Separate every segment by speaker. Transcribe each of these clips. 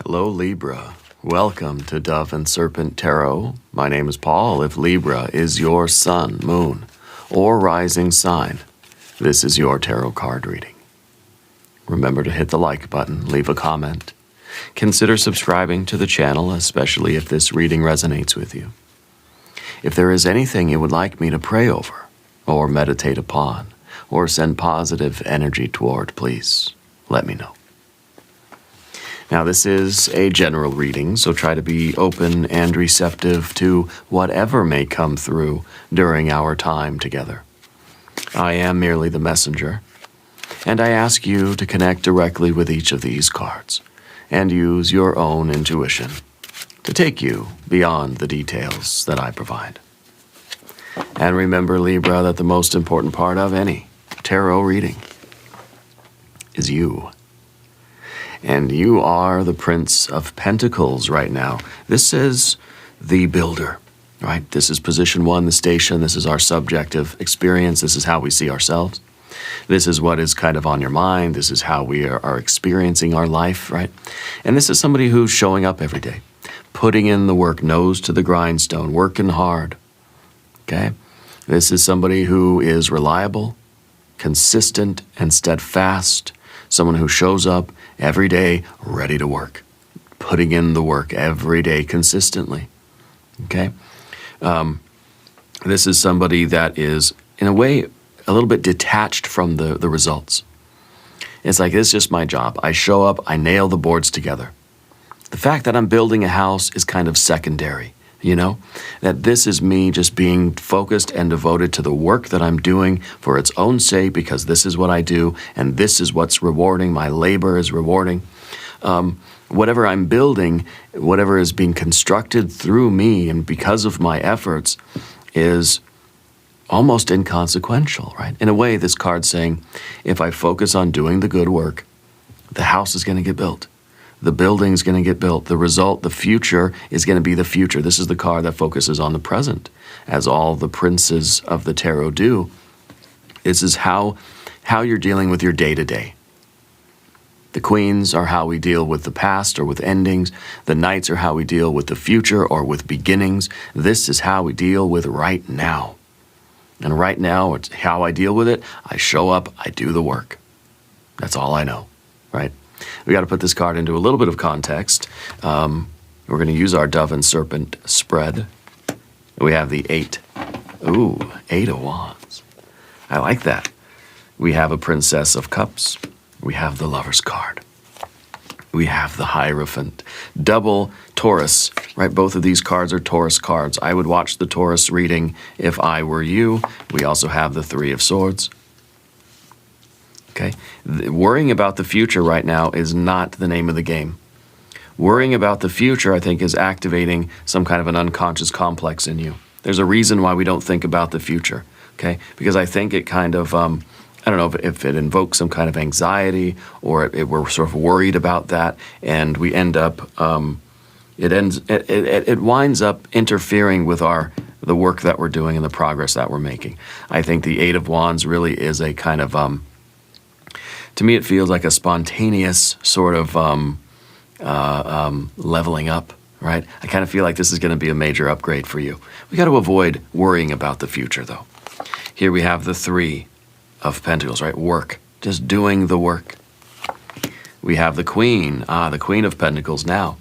Speaker 1: Hello, Libra. Welcome to Dove and Serpent Tarot. My name is Paul. If Libra is your sun, moon, or rising sign, this is your tarot card reading. Remember to hit the like button, leave a comment. Consider subscribing to the channel, especially if this reading resonates with you. If there is anything you would like me to pray over, or meditate upon, or send positive energy toward, please let me know. Now, this is a general reading, so try to be open and receptive to whatever may come through during our time together. I am merely the messenger, and I ask you to connect directly with each of these cards and use your own intuition to take you beyond the details that I provide. And remember, Libra, that the most important part of any tarot reading is you. And you are the Prince of Pentacles right now. This is the builder, right? This is position one, the station. This is our subjective experience. This is how we see ourselves. This is what is kind of on your mind. This is how we are experiencing our life, right? And this is somebody who's showing up every day, putting in the work, nose to the grindstone, working hard, okay? This is somebody who is reliable, consistent, and steadfast. Someone who shows up every day ready to work, putting in the work every day consistently, okay? This is somebody that is, in a way, a little bit detached from the results. It's like, it's just my job. I show up, I nail the boards together. The fact that I'm building a house is kind of secondary, you know? That this is me just being focused and devoted to the work that I'm doing for its own sake, because this is what I do, and this is what's rewarding. My labor is rewarding. Whatever I'm building, whatever is being constructed through me and because of my efforts is almost inconsequential, right? In a way, this card's saying, if I focus on doing the good work, the house is going to get built. The building's going to get built. The result, the future, is going to be the future. This is the card that focuses on the present, as all the princes of the tarot do. This is how you're dealing with your day-to-day. The queens are how we deal with the past or with endings. The knights are how we deal with the future or with beginnings. This is how we deal with right now. And right now, it's how I deal with it. I show up, I do the work. That's all I know, right? We got to put this card into a little bit of context. We're going to use our Dove and Serpent spread. We have the 8. Ooh, 8 of Wands. I like that. We have a Princess of Cups. We have the Lover's card. We have the Hierophant. Double Taurus, right? Both of these cards are Taurus cards. I would watch the Taurus reading if I were you. We also have the 3 of Swords. Okay? Worrying about the future right now is not the name of the game. Worrying about the future, I think, is activating some kind of an unconscious complex in you. There's a reason why we don't think about the future, okay? Because I think it kind of, I don't know if it invokes some kind of anxiety or we're sort of worried about that, and we end up, it winds up interfering with the work that we're doing and the progress that we're making. I think the 8 of Wands really is a kind of, to me, it feels like a spontaneous sort of leveling up, right? I kind of feel like this is going to be a major upgrade for you. We got to avoid worrying about the future, though. Here we have the 3 of Pentacles, right? Work, just doing the work. We have the Queen, the Queen of Pentacles now,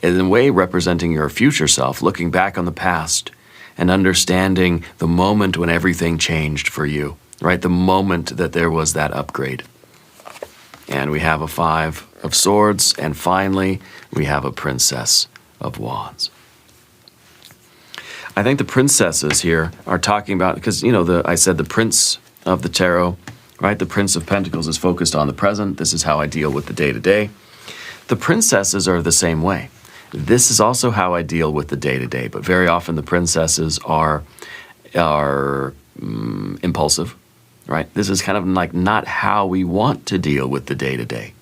Speaker 1: in a way representing your future self, looking back on the past and understanding the moment when everything changed for you, right? The moment that there was that upgrade. And we have a 5 of Swords, and finally, we have a Princess of Wands. I think the princesses here are talking about, because, you know, I said the Prince of the Tarot, right? The Prince of Pentacles is focused on the present. This is how I deal with the day-to-day. The princesses are the same way. This is also how I deal with the day-to-day, but very often the princesses are impulsive. Right? This is kind of like not how we want to deal with the day-to-day.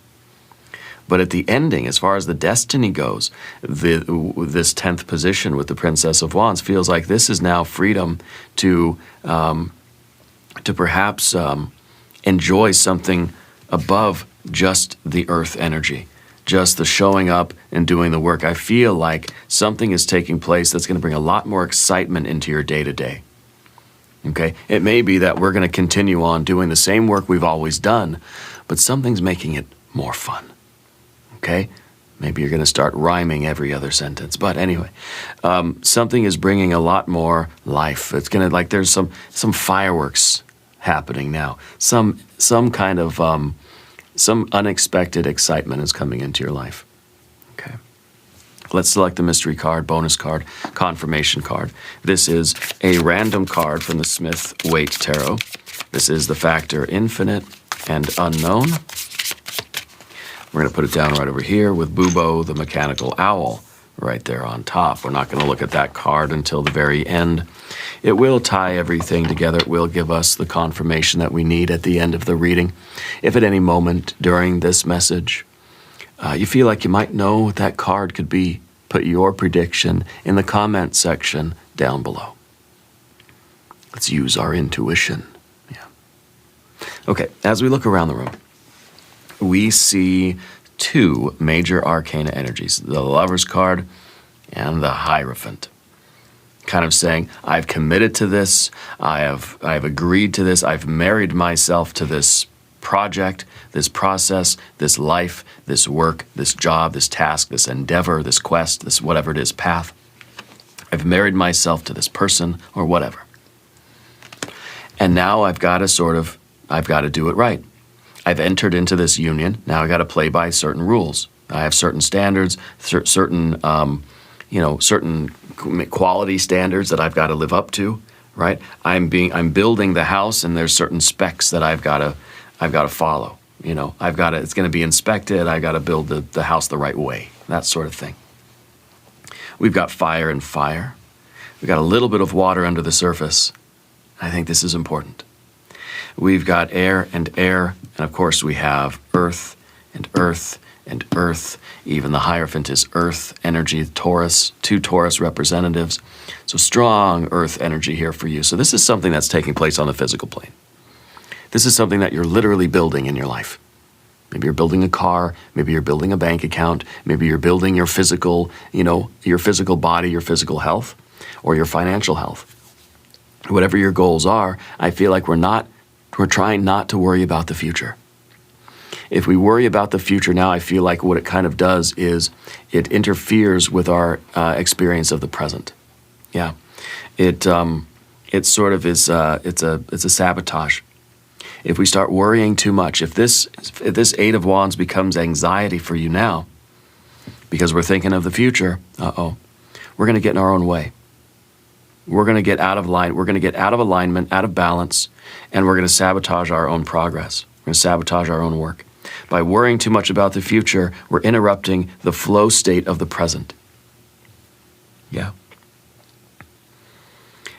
Speaker 1: But at the ending, as far as the destiny goes, this 10th position with the Princess of Wands feels like this is now freedom to perhaps enjoy something above just the earth energy. just the showing up and doing the work. I feel like something is taking place that's going to bring a lot more excitement into your day-to-day. Okay? It may be that we're going to continue on doing the same work we've always done, but something's making it more fun. Okay? Maybe you're going to start rhyming every other sentence. But anyway, something is bringing a lot more life. It's going to, like, there's some fireworks happening now. Some kind of, some unexpected excitement is coming into your life. Okay. Let's select the mystery card, bonus card, confirmation card. This is a random card from the Smith-Waite Tarot. This is the factor infinite and unknown. We're going to put it down right over here with Bubo, the mechanical owl, right there on top. We're not going to look at that card until the very end. It will tie everything together. It will give us the confirmation that we need at the end of the reading. If at any moment during this message you feel like you might know what that card could be, put your prediction in the comment section down below. Let's use our intuition. Yeah. Okay, as we look around the room, we see two major arcana energies, the Lover's card and the Hierophant. Kind of saying, I've committed to this, I've agreed to this, I've married myself to this project, this process, this life, this work, this job, this task, this endeavor, this quest, this whatever it is, path. I've married myself to this person or whatever. And now I've got to do it right. I've entered into this union. Now I got to play by certain rules. I have certain standards, certain quality standards that I've got to live up to, right? I'm building the house, and there's certain specs that I've got to follow. It's going to be inspected. I got to build the house the right way. That sort of thing. We've got fire and fire. We've got a little bit of water under the surface. I think this is important. We've got air and air, and of course we have earth and earth and earth. Even the Hierophant is earth energy, Taurus, two Taurus representatives. So strong earth energy here for you. So this is something that's taking place on the physical plane. This is something that you're literally building in your life. Maybe you're building a car, maybe you're building a bank account, maybe you're building your physical, your physical body, your physical health, or your financial health. Whatever your goals are, I feel like we're trying not to worry about the future. If we worry about the future now, I feel like what it kind of does is it interferes with our experience of the present. Yeah, it sort of is. It's a sabotage. If we start worrying too much, if this Eight of Wands becomes anxiety for you now, because we're thinking of the future, we're going to get in our own way. We're going to get out of line. We're going to get out of alignment, out of balance, and we're going to sabotage our own progress. We're going to sabotage our own work. By worrying too much about the future, we're interrupting the flow state of the present. Yeah.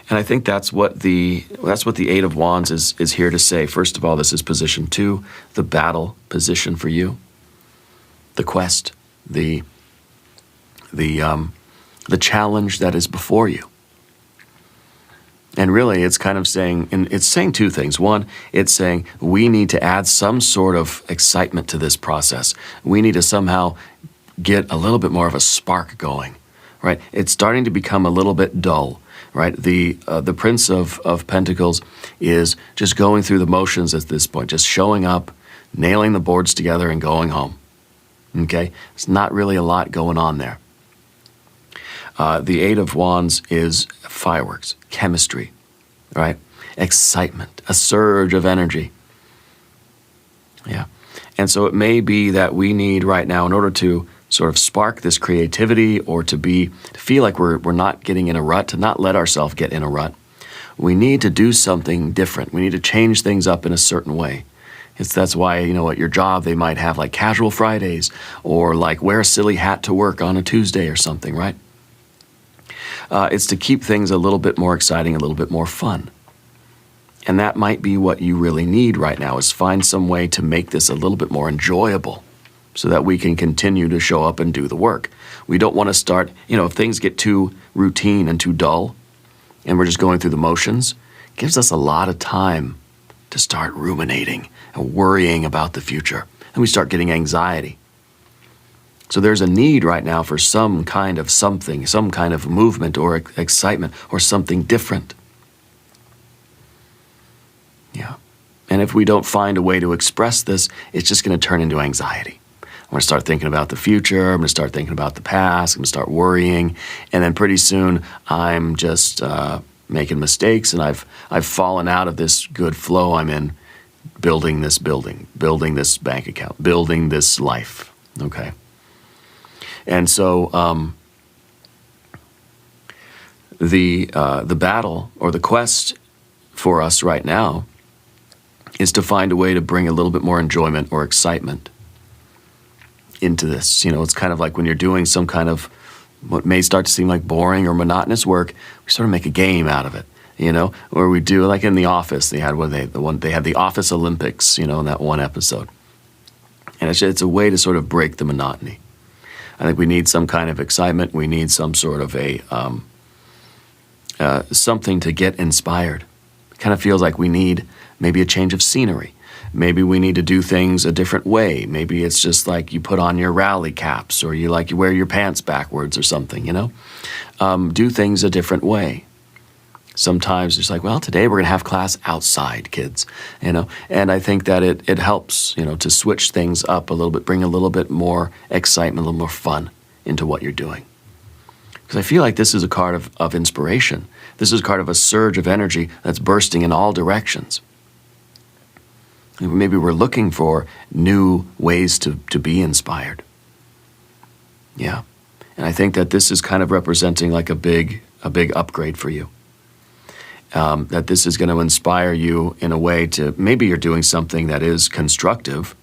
Speaker 1: And I think that's what the Eight of Wands is here to say. First of all, this is position 2, the battle position for you, the quest, the challenge that is before you. And really, it's kind of saying, and it's saying two things. One, it's saying we need to add some sort of excitement to this process. We need to somehow get a little bit more of a spark going, right? It's starting to become a little bit dull, right? The Prince of Pentacles is just going through the motions at this point, just showing up, nailing the boards together, and going home. Okay? It's not really a lot going on there. The Eight of Wands is fireworks, chemistry, right? Excitement, a surge of energy. Yeah. And so it may be that we need right now, in order to sort of spark this creativity or to feel like we're not getting in a rut, to not let ourselves get in a rut, we need to do something different. We need to change things up in a certain way. That's why, at your job, they might have like casual Fridays or like wear a silly hat to work on a Tuesday or something, right? It's to keep things a little bit more exciting, a little bit more fun. And that might be what you really need right now, is find some way to make this a little bit more enjoyable so that we can continue to show up and do the work. We don't want to start, if things get too routine and too dull and we're just going through the motions, it gives us a lot of time to start ruminating and worrying about the future. And we start getting anxiety. So there's a need right now for some kind of something, some kind of movement or excitement or something different. Yeah. And if we don't find a way to express this, it's just going to turn into anxiety. I'm going to start thinking about the future. I'm going to start thinking about the past. I'm going to start worrying. And then pretty soon I'm just making mistakes, and I've fallen out of this good flow I'm in, building this building, building this bank account, building this life. Okay. And so the battle or the quest for us right now is to find a way to bring a little bit more enjoyment or excitement into this. You know, it's kind of like when you're doing some kind of what may start to seem like boring or monotonous work, we sort of make a game out of it. You know, or we do like in The Office. They had they had the Office Olympics. You know, in that one episode, and it's a way to sort of break the monotony. I think we need some kind of excitement. We need some sort of a something to get inspired. It kind of feels like we need maybe a change of scenery. Maybe we need to do things a different way. Maybe it's just like you put on your rally caps, or you wear your pants backwards or something, you know? Do things a different way. Sometimes it's like, well, today we're going to have class outside, kids, you know? And I think that it helps, you know, to switch things up a little bit, bring a little bit more excitement, a little more fun into what you're doing. Because I feel like this is a card of inspiration. This is a card of a surge of energy that's bursting in all directions. Maybe we're looking for new ways to be inspired. Yeah. And I think that this is kind of representing like a big upgrade for you. That this is going to inspire you in a way to, maybe you're doing something that is constructive.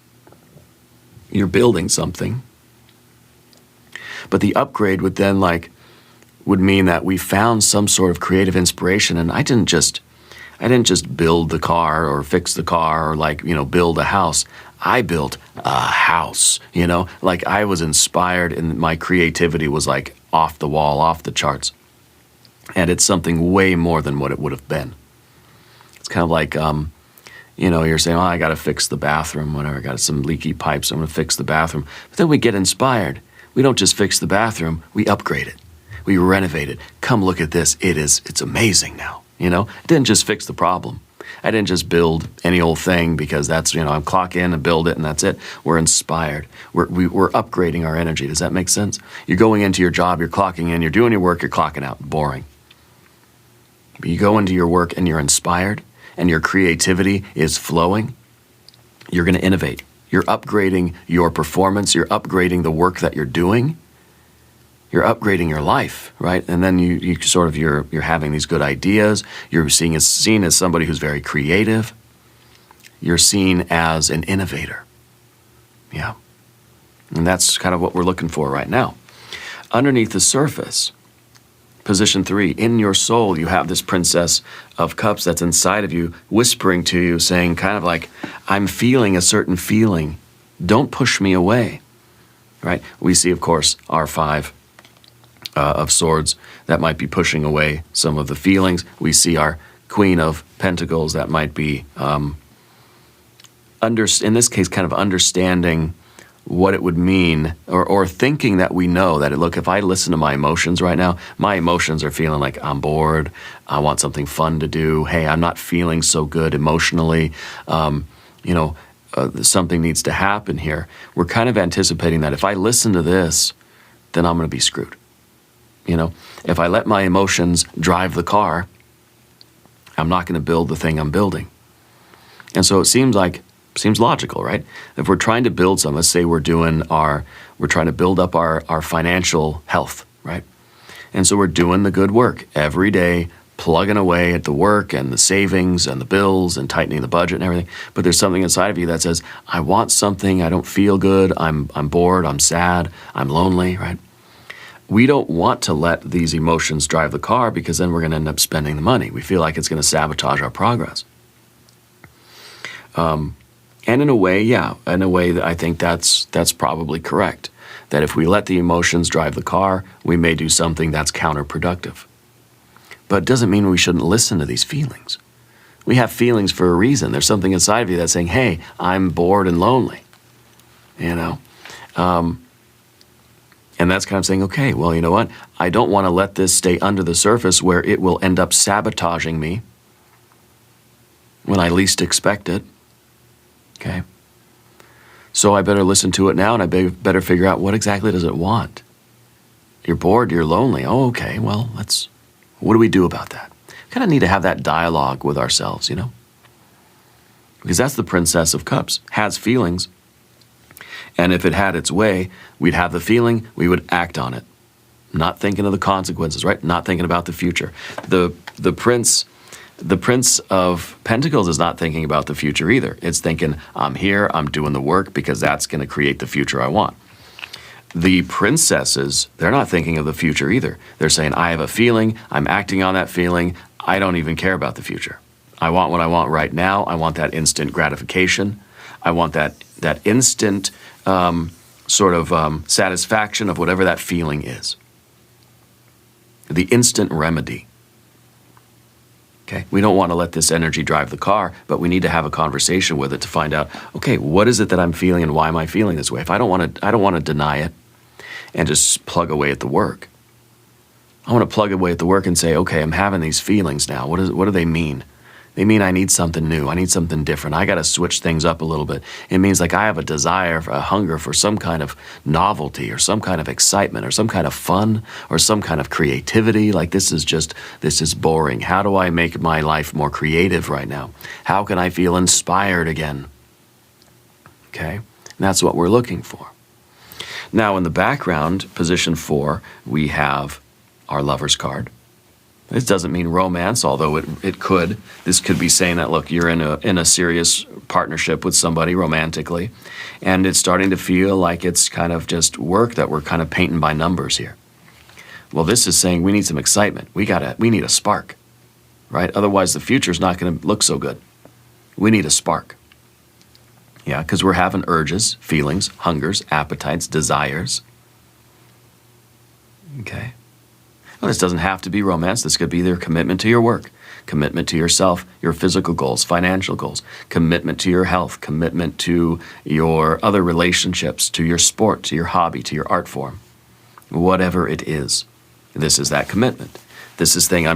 Speaker 1: You're building something. But the upgrade would then would mean that we found some sort of creative inspiration, and I didn't just build the car or fix the car or build a house. I built a house, you know? Like I was inspired and my creativity was like off the wall, off the charts. And it's something way more than what it would have been. It's kind of like, you're saying, oh, I got to fix the bathroom, whatever. I got some leaky pipes. I'm going to fix the bathroom. But then we get inspired. We don't just fix the bathroom. We upgrade it. We renovate it. Come look at this. It's amazing now. You know, I didn't just fix the problem. I didn't just build any old thing because that's, I clock in and build it and that's it. We're inspired. We're upgrading our energy. Does that make sense? You're going into your job, you're clocking in, you're doing your work, you're clocking out. Boring. But you go into your work and you're inspired and your creativity is flowing. You're going to innovate. You're upgrading your performance. You're upgrading the work that you're doing. You're upgrading your life, right? And then you're having these good ideas. You're seen as somebody who's very creative. You're seen as an innovator. Yeah. And that's kind of what we're looking for right now. Underneath the surface, position 3, in your soul, you have this Princess of Cups that's inside of you, whispering to you, saying kind of like, I'm feeling a certain feeling. Don't push me away, right? We see, of course, our 5 of Swords that might be pushing away some of the feelings. We see our Queen of Pentacles that might be, in this case, kind of understanding what it would mean, or thinking that we know that, look, if I listen to my emotions right now, my emotions are feeling like I'm bored, I want something fun to do, hey, I'm not feeling so good emotionally, something needs to happen here. We're kind of anticipating that if I listen to this, then I'm going to be screwed. If I let my emotions drive the car, I'm not going to build the thing I'm building. And so it seems logical, right? If we're trying to build something, let's say we're trying to build up our financial health, right? And so we're doing the good work every day, plugging away at the work and the savings and the bills and tightening the budget and everything. But there's something inside of you that says, I want something, I don't feel good, I'm bored, I'm sad, I'm lonely, right? We don't want to let these emotions drive the car because then we're going to end up spending the money. We feel like it's going to sabotage our progress. And in a way that I think that's probably correct. That if we let the emotions drive the car, we may do something that's counterproductive. But it doesn't mean we shouldn't listen to these feelings. We have feelings for a reason. There's something inside of you that's saying, hey, I'm bored and lonely. And that's kind of saying, okay, well, you know what? I don't want to let this stay under the surface where it will end up sabotaging me when I least expect it. Okay? So I better listen to it now, and I better figure out what exactly does it want. You're bored, you're lonely. Oh, okay, well, what do we do about that? Kind of need to have that dialogue with ourselves, you know? Because that's the Princess of Cups, has feelings. And if it had its way, we'd have the feeling, we would act on it. Not thinking of the consequences, right? Not thinking about the future. The Prince of Pentacles is not thinking about the future either. It's thinking, I'm here, I'm doing the work because that's going to create the future I want. The princesses, they're not thinking of the future either. They're saying, I have a feeling, I'm acting on that feeling, I don't even care about the future. I want what I want right now. I want that instant gratification. I want that instant satisfaction of whatever that feeling is. The instant remedy. Okay? We don't want to let this energy drive the car, but we need to have a conversation with it to find out, okay, what is it that I'm feeling and why am I feeling this way? If I don't want to deny it and just plug away at the work. I want to plug away at the work and say, okay, I'm having these feelings now. What do they mean? They mean I need something new. I need something different. I got to switch things up a little bit. It means like I have a desire, a hunger for some kind of novelty or some kind of excitement or some kind of fun or some kind of creativity. Like this is boring. How do I make my life more creative right now? How can I feel inspired again? Okay? And that's what we're looking for. Now in the background, position 4, we have our Lover's card. This doesn't mean romance, although it could. This could be saying that, look, you're in a serious partnership with somebody romantically, and it's starting to feel like it's kind of just work that we're kind of painting by numbers here. Well, this is saying we need some excitement. We need a spark, right? Otherwise, the future's not going to look so good. We need a spark. Yeah, because we're having urges, feelings, hungers, appetites, desires. Okay. Well, this doesn't have to be romance. This could be their commitment to your work, commitment to yourself, your physical goals, financial goals, commitment to your health, commitment to your other relationships, to your sport, to your hobby, to your art form. Whatever it is, this is that commitment. This is saying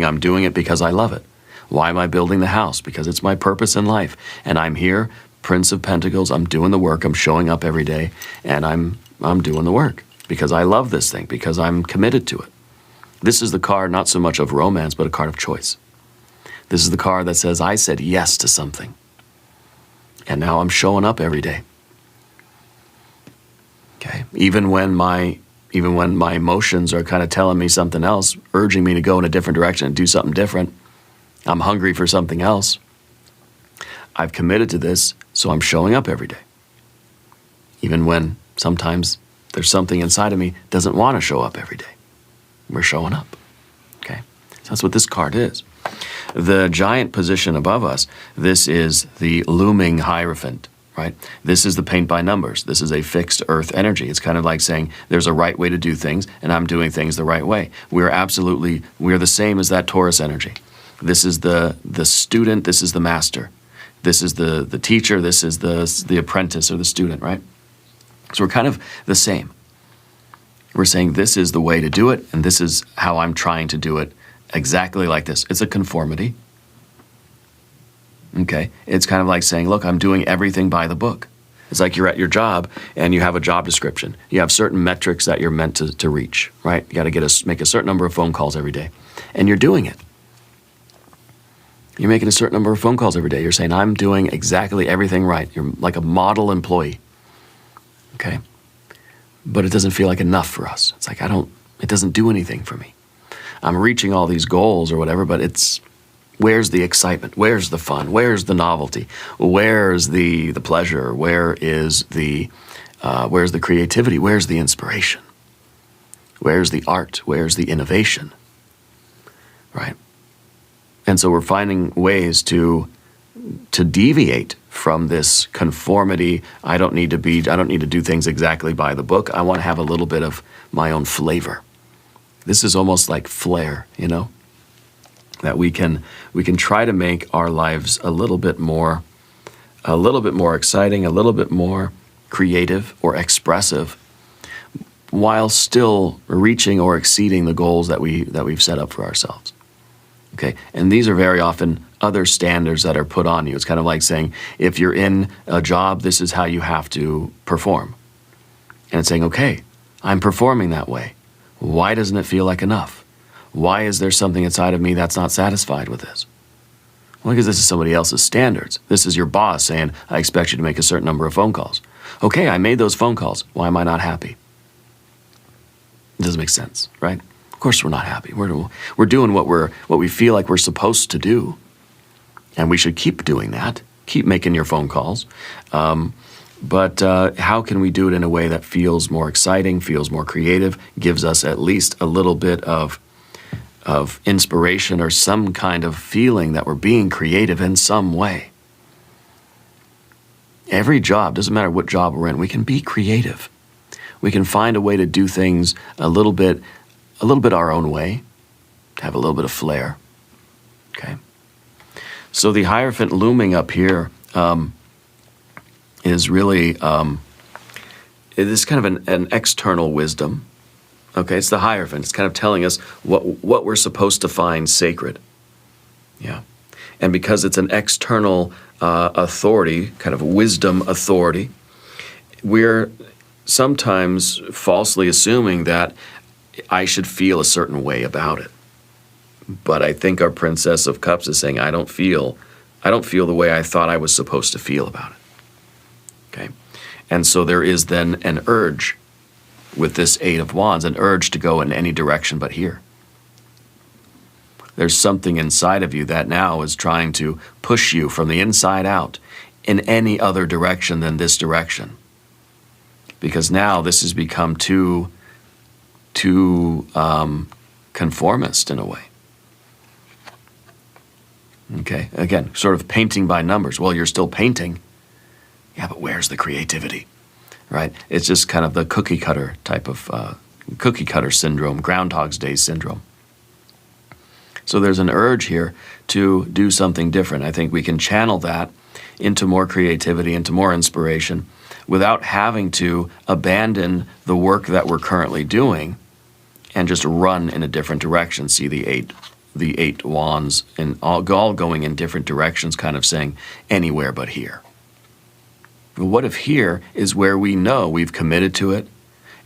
Speaker 1: I'm doing it because I love it. Why am I building the house? Because it's my purpose in life. And I'm here, Prince of Pentacles, I'm doing the work, I'm showing up every day, and I'm doing the work because I love this thing, because I'm committed to it. This is the card not so much of romance, but a card of choice. This is the card that says, I said yes to something. And now I'm showing up every day. Okay? Even when my emotions are kind of telling me something else, urging me to go in a different direction and do something different, I'm hungry for something else. I've committed to this, so I'm showing up every day. Even when sometimes there's something inside of me doesn't want to show up every day. We're showing up. Okay? So that's what this card is. The giant position above us, this is the looming Hierophant, right? This is the paint by numbers. This is a fixed earth energy. It's kind of like saying there's a right way to do things, and I'm doing things the right way. We're the same as that Taurus energy. This is the student, this is the master. This is the teacher, this is the apprentice or the student, right? So we're kind of the same. We're saying this is the way to do it, and this is how I'm trying to do it exactly like this. It's a conformity. Okay? It's kind of like saying, look, I'm doing everything by the book. It's like you're at your job, and you have a job description. You have certain metrics that you're meant to reach, right? You got to make a certain number of phone calls every day, and you're doing it. You're making a certain number of phone calls every day. You're saying, I'm doing exactly everything right. You're like a model employee. Okay? But it doesn't feel like enough for us. It's like, it doesn't do anything for me. I'm reaching all these goals or whatever, but where's the excitement? Where's the fun? Where's the novelty? Where's the pleasure? Where's the creativity? Where's the inspiration? Where's the art? Where's the innovation? Right? And so we're finding ways to deviate from this conformity. I don't need to do things exactly by the book. I want to have a little bit of my own flavor. This is almost like flair, you know? That we can try to make our lives a little bit more exciting, a little bit more creative or expressive while still reaching or exceeding the goals that we've set up for ourselves. Okay, and these are very often other standards that are put on you. It's kind of like saying, if you're in a job, this is how you have to perform. And it's saying, okay, I'm performing that way. Why doesn't it feel like enough? Why is there something inside of me that's not satisfied with this? Well, because this is somebody else's standards. This is your boss saying, I expect you to make a certain number of phone calls. Okay, I made those phone calls. Why am I not happy? It doesn't make sense, right? Of course we're not happy. We're doing what we feel like we're supposed to do. And we should keep doing that. Keep making your phone calls. But how can we do it in a way that feels more exciting, feels more creative, gives us at least a little bit of inspiration or some kind of feeling that we're being creative in some way? Every job, doesn't matter what job we're in, we can be creative. We can find a way to do things a little bit our own way, have a little bit of flair. Okay. So the Hierophant looming up here is really it is kind of an external wisdom. Okay, it's the Hierophant. It's kind of telling us what we're supposed to find sacred. Yeah. And because it's an external authority, kind of wisdom authority, we're sometimes falsely assuming that I should feel a certain way about it. But I think our Princess of Cups is saying, I don't feel the way I thought I was supposed to feel about it. Okay? And so there is then an urge with this Eight of Wands, an urge to go in any direction but here. There's something inside of you that now is trying to push you from the inside out in any other direction than this direction. Because now this has become too conformist in a way. Okay, again, sort of painting by numbers. Well, you're still painting. Yeah, but where's the creativity? Right? It's just kind of the cookie cutter type of cookie cutter syndrome, Groundhog's Day syndrome. So there's an urge here to do something different. I think we can channel that into more creativity, into more inspiration, without having to abandon the work that we're currently doing and just run in a different direction. See the eight wands and all going in different directions, kind of saying anywhere but here. What if here is where we know we've committed to it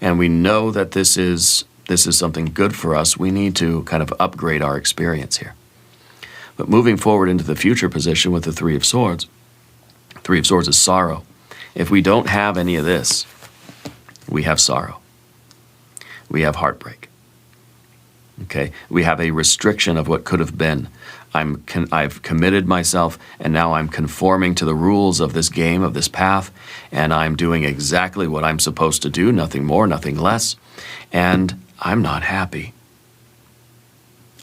Speaker 1: and we know that this is something good for us? We need to kind of upgrade our experience here. But moving forward into the future position with the Three of Swords, Three of Swords is sorrow. If we don't have any of this, we have sorrow. We have heartbreak. Okay? We have a restriction of what could have been. I've committed myself, and now I'm conforming to the rules of this game, of this path, and I'm doing exactly what I'm supposed to do, nothing more, nothing less, and I'm not happy.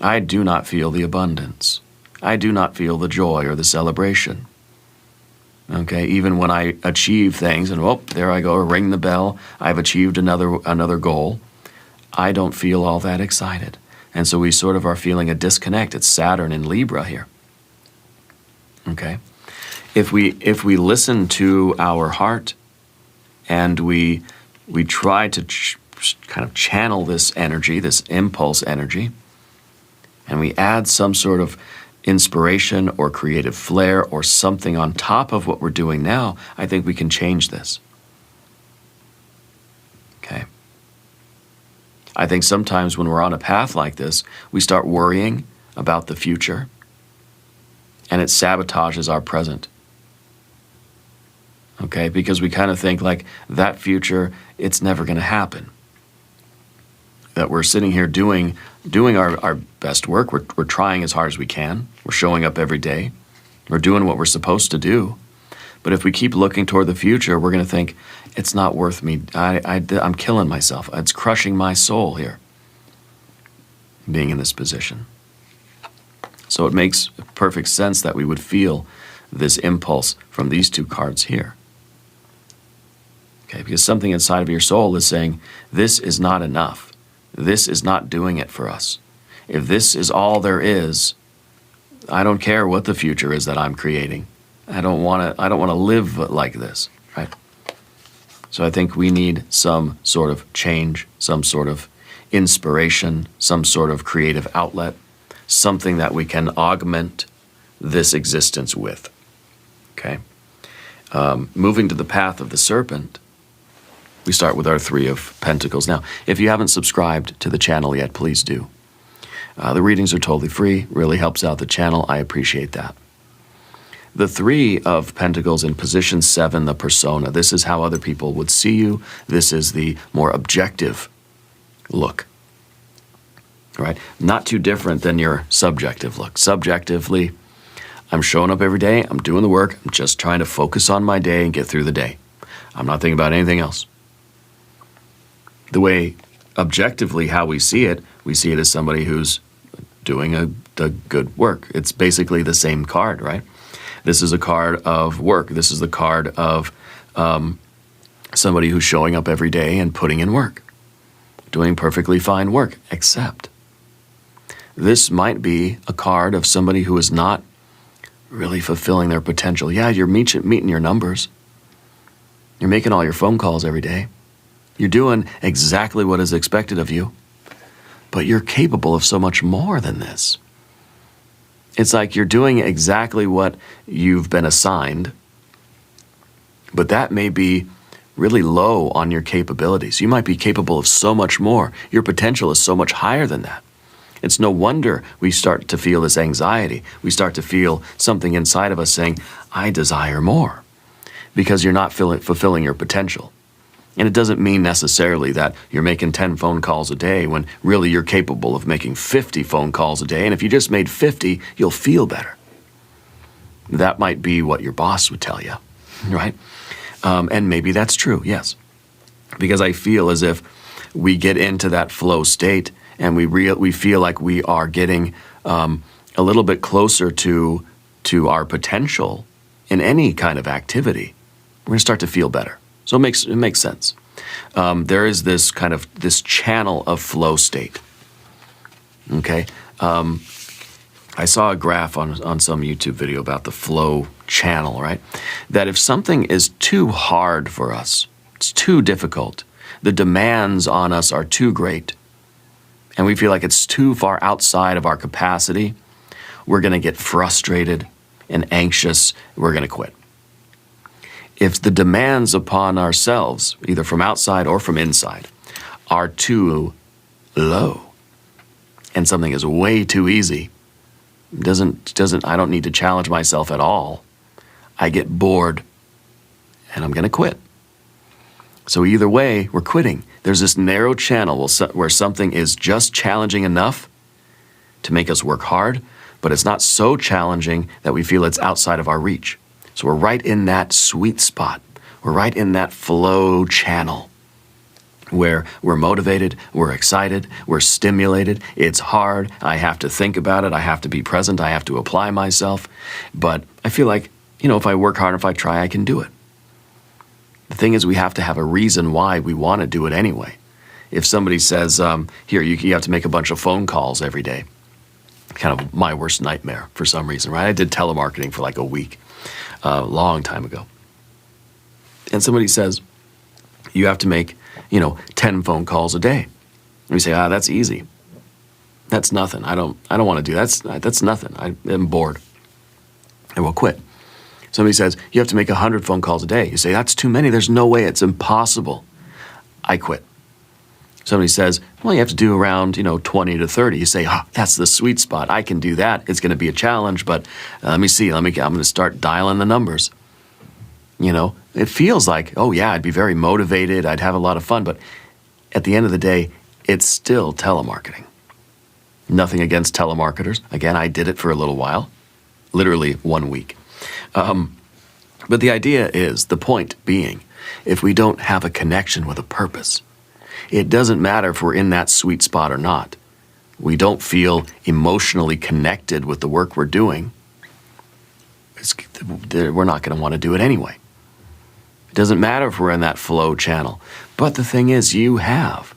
Speaker 1: I do not feel the abundance. I do not feel the joy or the celebration. Okay, even when I achieve things, and oh, there I go, ring the bell, I've achieved another goal, I don't feel all that excited. And so we sort of are feeling a disconnect. It's Saturn in Libra here. Okay? If we listen to our heart and we try to kind of channel this energy, this impulse energy, and we add some sort of inspiration or creative flair or something on top of what we're doing now, I think we can change this. Okay? I think sometimes when we're on a path like this, we start worrying about the future, and it sabotages our present. Okay? Because we kind of think like that future, it's never going to happen. That we're sitting here doing our best work. We're trying as hard as we can. We're showing up every day. We're doing what we're supposed to do. But if we keep looking toward the future, we're going to think, it's not worth me. I'm killing myself. It's crushing my soul here, being in this position. So it makes perfect sense that we would feel this impulse from these two cards here. Okay, because something inside of your soul is saying, this is not enough. This is not doing it for us. If this is all there is, I don't care what the future is that I'm creating. I don't want to live like this, right? So I think we need some sort of change, some sort of inspiration, some sort of creative outlet, something that we can augment this existence with. Okay? Moving to the path of the serpent, we start with our Three of Pentacles. Now, if you haven't subscribed to the channel yet, please do. The readings are totally free, really helps out the channel. I appreciate that. The Three of Pentacles in position 7, the persona. This is how other people would see you. This is the more objective look. Right? Not too different than your subjective look. Subjectively, I'm showing up every day. I'm doing the work. I'm just trying to focus on my day and get through the day. I'm not thinking about anything else. The way objectively how we see it as somebody who's doing a good work. It's basically the same card, right? This is a card of work. This is the card of somebody who's showing up every day and putting in work, doing perfectly fine work, except this might be a card of somebody who is not really fulfilling their potential. Yeah, you're meeting your numbers. You're making all your phone calls every day. You're doing exactly what is expected of you, but you're capable of so much more than this. It's like you're doing exactly what you've been assigned, but that may be really low on your capabilities. You might be capable of so much more. Your potential is so much higher than that. It's no wonder we start to feel this anxiety. We start to feel something inside of us saying, I desire more, because you're not fulfilling your potential. And it doesn't mean necessarily that you're making 10 phone calls a day when really you're capable of making 50 phone calls a day. And if you just made 50, you'll feel better. That might be what your boss would tell you, right? And maybe that's true, yes. Because I feel as if we get into that flow state and we feel like we are getting a little bit closer to our potential in any kind of activity, we're going to start to feel better. So it makes sense. There is this channel of flow state. Okay, I saw a graph on some YouTube video about the flow channel, right? That if something is too hard for us, it's too difficult, the demands on us are too great, and we feel like it's too far outside of our capacity, we're going to get frustrated and anxious. We're going to quit. If the demands upon ourselves, either from outside or from inside, are too low, and something is way too easy, I don't need to challenge myself at all. I get bored, and I'm going to quit. So either way, we're quitting. There's this narrow channel where something is just challenging enough to make us work hard, but it's not so challenging that we feel it's outside of our reach. So we're right in that sweet spot. We're right in that flow channel where we're motivated, we're excited, we're stimulated. It's hard. I have to think about it. I have to be present. I have to apply myself. But I feel like, if I work hard, if I try, I can do it. The thing is, we have to have a reason why we want to do it anyway. If somebody says, here, you have to make a bunch of phone calls every day, kind of my worst nightmare for some reason, right? I did telemarketing for like a week. A long time ago. And somebody says, you have to make, 10 phone calls a day. And we say, that's easy. That's nothing. I don't want to do that. That's nothing. I'm bored. And we'll quit. Somebody says, you have to make 100 phone calls a day. You say, that's too many. There's no way. It's impossible. I quit. Somebody says, well, you have to do around, 20 to 30. You say, that's the sweet spot. I can do that. It's going to be a challenge, but let me see. I'm going to start dialing the numbers. It feels like, oh yeah, I'd be very motivated. I'd have a lot of fun. But at the end of the day, it's still telemarketing. Nothing against telemarketers. Again, I did it for a little while, literally 1 week. But the idea is, the point being, if we don't have a connection with a purpose, it doesn't matter if we're in that sweet spot or not. We don't feel emotionally connected with the work we're doing. We're not going to want to do it anyway. It doesn't matter if we're in that flow channel. But the thing is, you have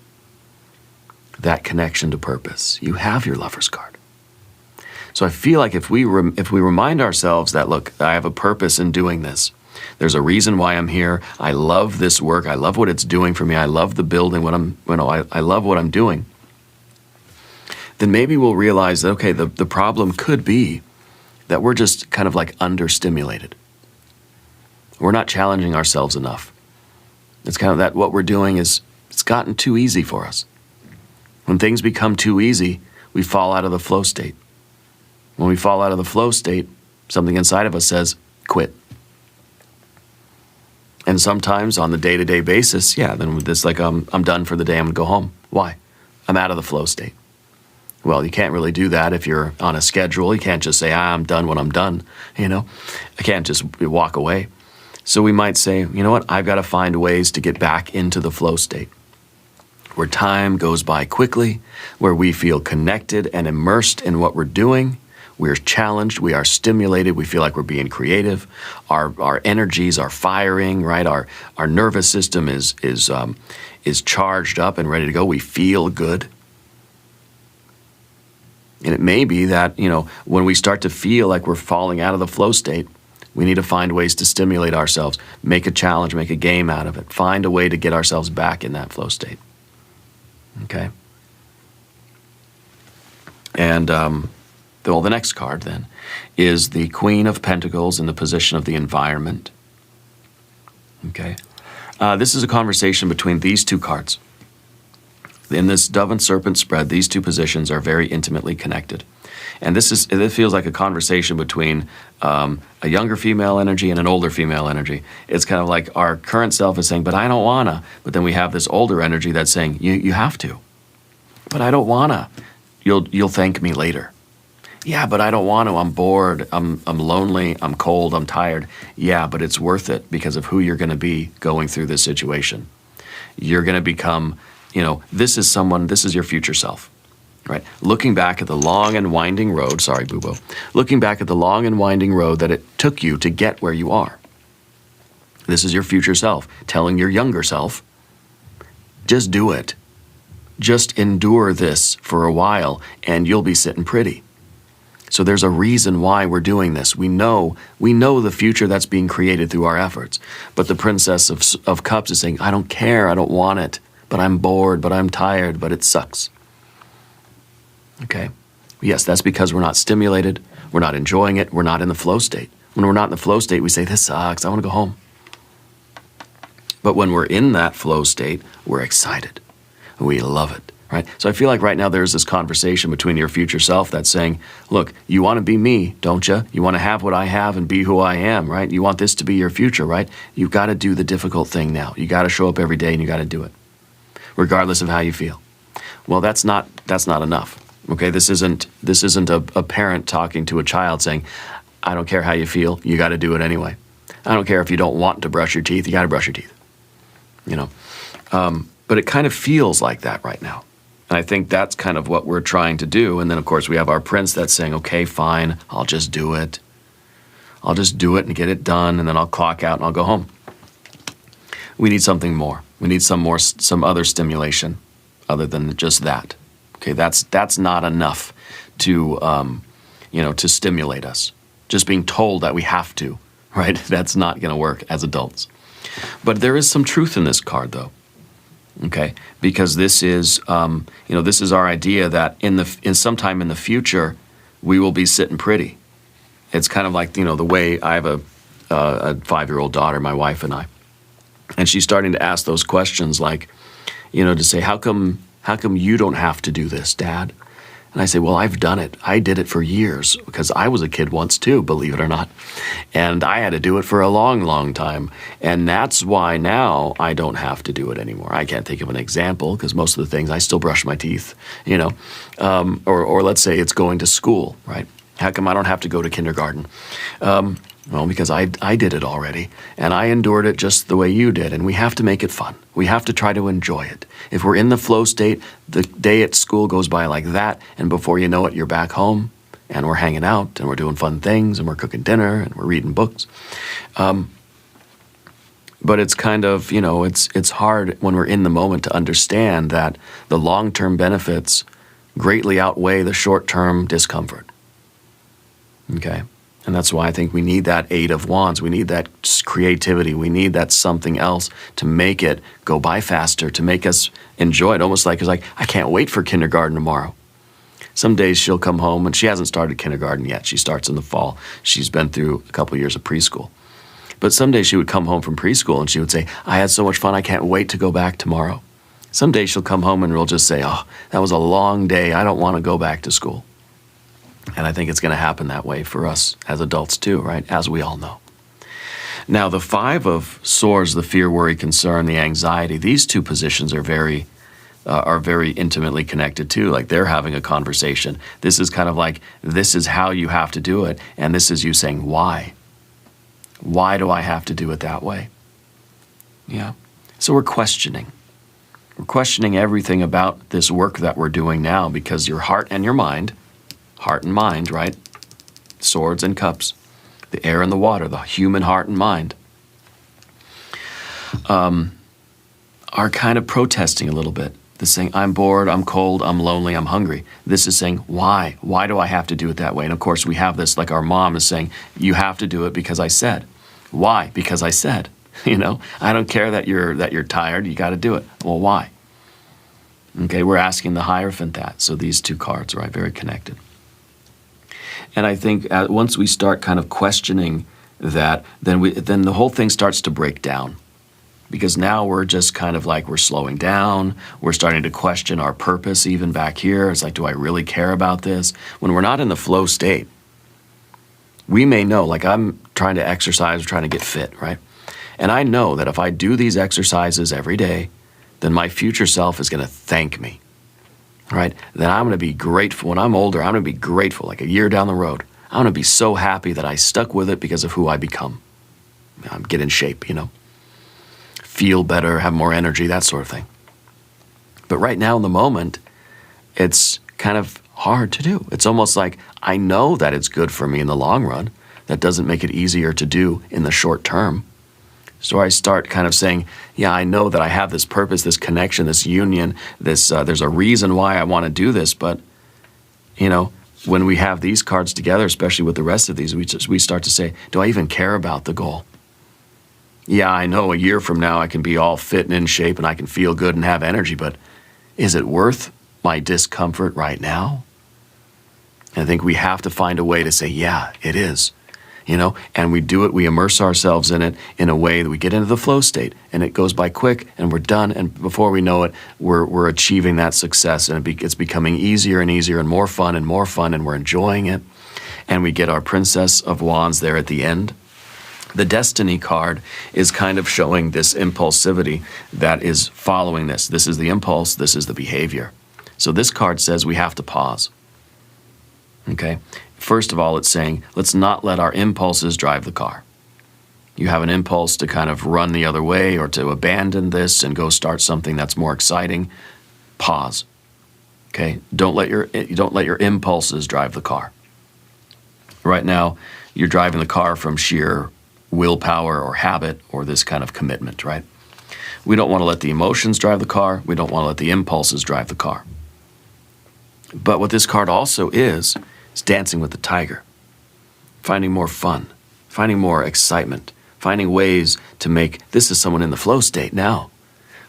Speaker 1: that connection to purpose. You have your lover's card. So I feel like if we remind ourselves that, look, I have a purpose in doing this, There's a reason why I'm here. I love this work. I love what it's doing for me. I love the building. I love what I'm doing. Then maybe we'll realize that, okay, the problem could be that we're just kind of like understimulated. We're not challenging ourselves enough. It's kind of that what we're doing is, it's gotten too easy for us. When things become too easy, we fall out of the flow state. When we fall out of the flow state, something inside of us says, quit. And sometimes on the day-to-day basis, yeah, then this like, I'm done for the day, I'm gonna go home. Why? I'm out of the flow state. Well, you can't really do that if you're on a schedule. You can't just say, I'm done when I'm done, you know? I can't just walk away. So we might say, you know what, I've got to find ways to get back into the flow state, where time goes by quickly, where we feel connected and immersed in what we're doing. We're challenged, we are stimulated, we feel like we're being creative. Our energies are firing, right? Our nervous system is charged up and ready to go. We feel good. And it may be that, you know, when we start to feel like we're falling out of the flow state, we need to find ways to stimulate ourselves, make a challenge, make a game out of it, find a way to get ourselves back in that flow state. Okay? And, well, the next card then is the Queen of Pentacles in the position of the environment. Okay? This is a conversation between these two cards. In this Dove and Serpent spread, these two positions are very intimately connected. And it feels like a conversation between a younger female energy and an older female energy. It's kind of like our current self is saying, but I don't wanna. But then we have this older energy that's saying, you have to. But I don't wanna. You'll thank me later. Yeah, but I don't want to. I'm bored. I'm lonely. I'm cold. I'm tired. Yeah, but it's worth it because of who you're going to be going through this situation. You're going to become, you know, this is your future self, right? Looking back at the long and winding road, sorry, Boo-Boo. Looking back at the long and winding road that it took you to get where you are. This is your future self telling your younger self, just do it. Just endure this for a while and you'll be sitting pretty. So there's a reason why we're doing this. We know the future that's being created through our efforts. But the Princess of Cups is saying, I don't care, I don't want it, but I'm bored, but I'm tired, but it sucks. Okay? Yes, that's because we're not stimulated, we're not enjoying it, we're not in the flow state. When we're not in the flow state, we say, this sucks, I want to go home. But when we're in that flow state, we're excited. We love it. Right? So I feel like right now there's this conversation between your future self that's saying, look, you want to be me, don't you? You want to have what I have and be who I am, right? You want this to be your future, right? You've got to do the difficult thing now. You got to show up every day and you got to do it, regardless of how you feel. Well, that's not enough. Okay, this isn't a parent talking to a child saying, I don't care how you feel, you got to do it anyway. I don't care if you don't want to brush your teeth, you got to brush your teeth. You know, but it kind of feels like that right now. And I think that's kind of what we're trying to do. And then, of course, we have our prince that's saying, okay, fine, I'll just do it. I'll just do it and get it done, and then I'll clock out and I'll go home. We need something more. We need some other stimulation other than just that. Okay, that's not enough to, to stimulate us. Just being told that we have to, right? That's not going to work as adults. But there is some truth in this card, though. Okay, because this is, this is our idea that in sometime in the future, we will be sitting pretty. It's kind of like, the way I have a 5-year-old daughter, my wife and I, and she's starting to ask those questions like, to say, how come you don't have to do this, Dad? And I say, well, I've done it. I did it for years because I was a kid once too, believe it or not. And I had to do it for a long, long time. And that's why now I don't have to do it anymore. I can't think of an example because most of the things I still brush my teeth, or let's say it's going to school, right? How come I don't have to go to kindergarten? Well, because I did it already, and I endured it just the way you did, and we have to make it fun. We have to try to enjoy it. If we're in the flow state, the day at school goes by like that, and before you know it, you're back home, and we're hanging out, and we're doing fun things, and we're cooking dinner, and we're reading books. But it's kind of, it's hard when we're in the moment to understand that the long-term benefits greatly outweigh the short-term discomfort. Okay? And that's why I think we need that Eight of Wands. We need that creativity. We need that something else to make it go by faster, to make us enjoy it. Almost like it's like, I can't wait for kindergarten tomorrow. Some days she'll come home, and she hasn't started kindergarten yet. She starts in the fall. She's been through a couple of years of preschool. But some days she would come home from preschool and she would say, I had so much fun, I can't wait to go back tomorrow. Some days she'll come home and we'll just say, oh, that was a long day, I don't want to go back to school. And I think it's going to happen that way for us as adults too, right? As we all know. Now, the Five of Swords, the fear, worry, concern, the anxiety, these two positions are very intimately connected too. Like they're having a conversation. This is kind of like, this is how you have to do it. And this is you saying, why? Why do I have to do it that way? Yeah. So we're questioning. We're questioning everything about this work that we're doing now because your heart and your mind, heart and mind, right? Swords and cups, the air and the water, the human heart and mind, are kind of protesting a little bit. This saying, I'm bored, I'm cold, I'm lonely, I'm hungry. This is saying, why? Why do I have to do it that way? And of course we have this, like our mom is saying, you have to do it because I said. Why? Because I said. You know, I don't care that you're tired, you got to do it. Well, why? Okay, we're asking the Hierophant that. So these two cards are very connected. And I think once we start kind of questioning that, then the whole thing starts to break down. Because now we're just kind of like, we're slowing down, we're starting to question our purpose even back here. It's like, do I really care about this? When we're not in the flow state, we may know, like I'm trying to exercise, trying to get fit, right? And I know that if I do these exercises every day, then my future self is going to thank me, right? Then I'm going to be grateful. When I'm older, I'm going to be grateful, like a year down the road. I'm going to be so happy that I stuck with it because of who I become. Get in shape, you know? Feel better, have more energy, that sort of thing. But right now in the moment, it's kind of hard to do. It's almost like I know that it's good for me in the long run. That doesn't make it easier to do in the short term. So I start kind of saying, yeah, I know that I have this purpose, this connection, this union, this there's a reason why I want to do this. But, you know, when we have these cards together, especially with the rest of these, we start to say, do I even care about the goal? Yeah, I know a year from now I can be all fit and in shape and I can feel good and have energy, but is it worth my discomfort right now? And I think we have to find a way to say, yeah, it is. You know, and we do it, we immerse ourselves in it in a way that we get into the flow state and it goes by quick and we're done. And before we know it, we're achieving that success and it's becoming easier and easier and more fun and we're enjoying it. And we get our Princess of Wands there at the end. The Destiny card is kind of showing this impulsivity that is following this. This is the impulse, this is the behavior. So this card says we have to pause. Okay? First of all, it's saying, let's not let our impulses drive the car. You have an impulse to kind of run the other way or to abandon this and go start something that's more exciting. Pause. Okay? Don't let your impulses drive the car. Right now, you're driving the car from sheer willpower or habit or this kind of commitment, right? We don't want to let the emotions drive the car. We don't want to let the impulses drive the car. But what this card also is dancing with the tiger, finding more fun, finding more excitement, finding ways to make, this is someone in the flow state now.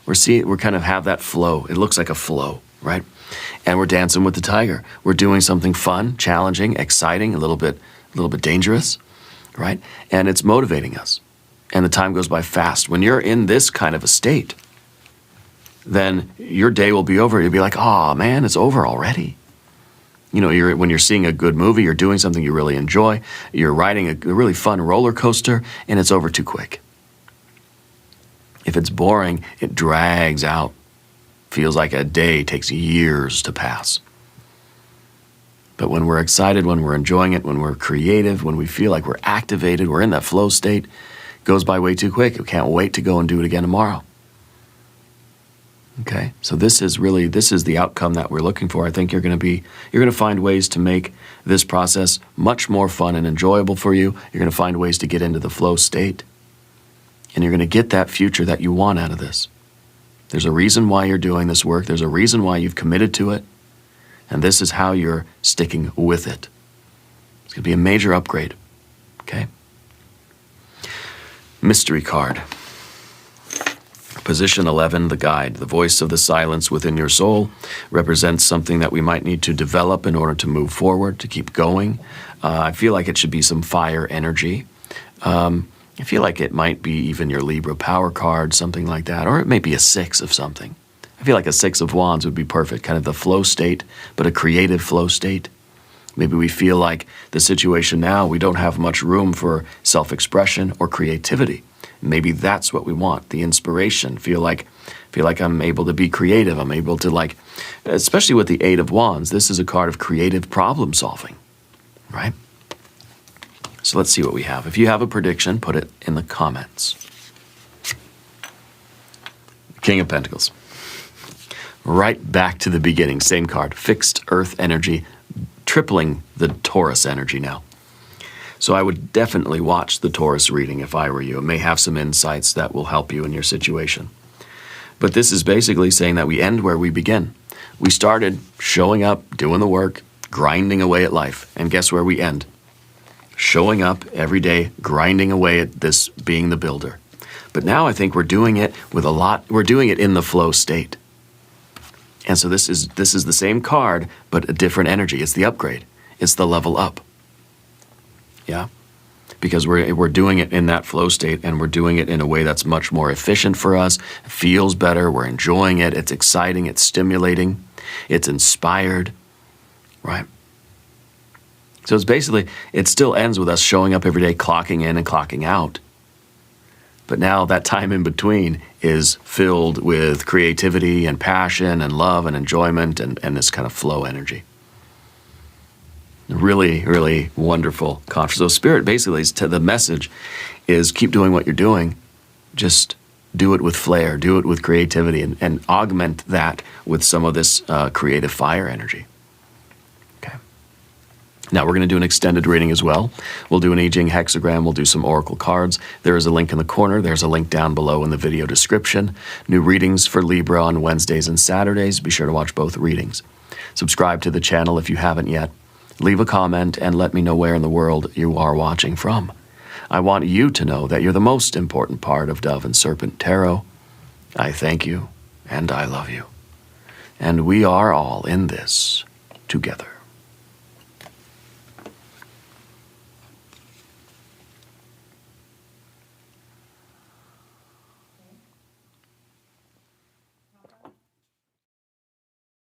Speaker 1: We're kind of have that flow. It looks like a flow, right? And we're dancing with the tiger. We're doing something fun, challenging, exciting, a little bit dangerous, right? And it's motivating us. And the time goes by fast. When you're in this kind of a state, then your day will be over. You'll be like, oh man, it's over already. You know, when you're seeing a good movie, you're doing something you really enjoy, you're riding a really fun roller coaster, and it's over too quick. If it's boring, it drags out. Feels like a day takes years to pass. But when we're excited, when we're enjoying it, when we're creative, when we feel like we're activated, we're in that flow state, it goes by way too quick. We can't wait to go and do it again tomorrow. Okay, so this is the outcome that we're looking for. I think you're going to find ways to make this process much more fun and enjoyable for you. You're going to find ways to get into the flow state. And you're going to get that future that you want out of this. There's a reason why you're doing this work. There's a reason why you've committed to it. And this is how you're sticking with it. It's going to be a major upgrade. Okay? Mystery card. Position 11, the guide. The voice of the silence within your soul represents something that we might need to develop in order to move forward, to keep going. I feel like it should be some fire energy. I feel like it might be even your Libra power card, something like that. Or it may be a 6 of something. I feel like a 6 of wands would be perfect, kind of the flow state, but a creative flow state. Maybe we feel like the situation now, we don't have much room for self-expression or creativity. Maybe that's what we want, the inspiration. Feel like I'm able to be creative. I'm able to, like, especially with the 8 of wands, this is a card of creative problem solving, right? So let's see what we have. If you have a prediction, put it in the comments. King of Pentacles. Right back to the beginning, same card, fixed earth energy, tripling the Taurus energy now. So I would definitely watch the Taurus reading if I were you. It may have some insights that will help you in your situation. But this is basically saying that we end where we begin. We started showing up, doing the work, grinding away at life. And guess where we end? Showing up every day, grinding away at this being the builder. But now I think we're doing it with we're doing it in the flow state. And so this is the same card, but a different energy. It's the upgrade. It's the level up. Yeah? Because we're doing it in that flow state, and we're doing it in a way that's much more efficient for us. It feels better. We're enjoying it. It's exciting. It's stimulating. It's inspired. Right? So it's basically, it still ends with us showing up every day, clocking in and clocking out. But now that time in between is filled with creativity and passion and love and enjoyment and this kind of flow energy. Really, really wonderful conference. So Spirit basically, the message is keep doing what you're doing. Just do it with flair, do it with creativity, and augment that with some of this creative fire energy. Okay. Now we're going to do an extended reading as well. We'll do an I Ching hexagram. We'll do some oracle cards. There is a link in the corner. There's a link down below in the video description. New readings for Libra on Wednesdays and Saturdays. Be sure to watch both readings. Subscribe to the channel if you haven't yet. Leave a comment and let me know where in the world you are watching from. I want you to know that you're the most important part of Dove and Serpent Tarot. I thank you and I love you. And we are all in this together.